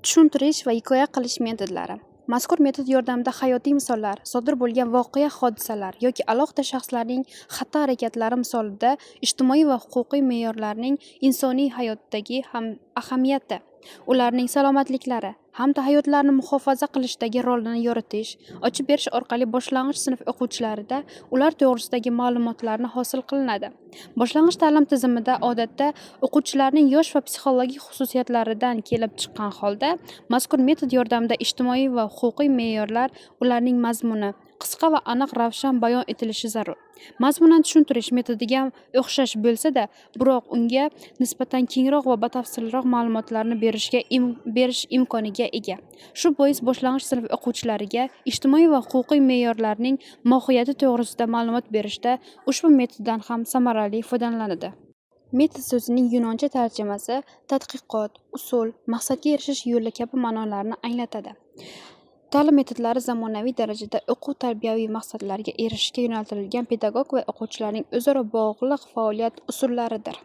Tushuntirish va hikoya qilish metodlari. Mazkur metod yordamida hayotiy misollar, sodir bo'lgan voqea, hodisalar yoki alohida shaxslarning xatti-harakatlari misolida ijtimoiy va huquqiy me'yorlarning insoniy hayotdagi ahamiyati, ularning salomatliklari hamda hayotlarini muhofaza qilishdagi rolini yoritish, ochib berish orqali boshlang'ich sinf o'quvchilarida ular to'g'risidagi ma'lumotlarni hosil qilinadi. Boshlang'ich ta'lim tizimida odatda o'quvchilarning yosh va psixologik xususiyatlaridan kelib chiqqan holda mazkur metod yordamida ijtimoiy va huquqiy me'yorlar, ularning mazmuni qisqa va aniq ravshan bayon etilishi zarur. Mazmunan tushuntirish metodiga o'xshash bo'lsa-da, biroq unga nisbatan kengroq va batafsilroq ma'lumotlarni berish imkoniga ega. Shu bois boshlang'ich sinf o'quvchilariga ijtimoiy va huquqiy me'yorlarning mohiyati to'g'risida ma'lumot berishda ushbu metoddan ham samarali foydalaniladi. Metod so'zining yunoncha tarjimasi tadqiqot, usul, maqsadga erishish yo'li kabi ma'nolarni anglatadi. Ta'lim metodlari zamonaviy darajada o'quv-tarbiyaviy maqsadlarga erishishga yo'naltirilgan pedagog va o'quvchilarning o'zaro bog'liq faoliyat usullaridir.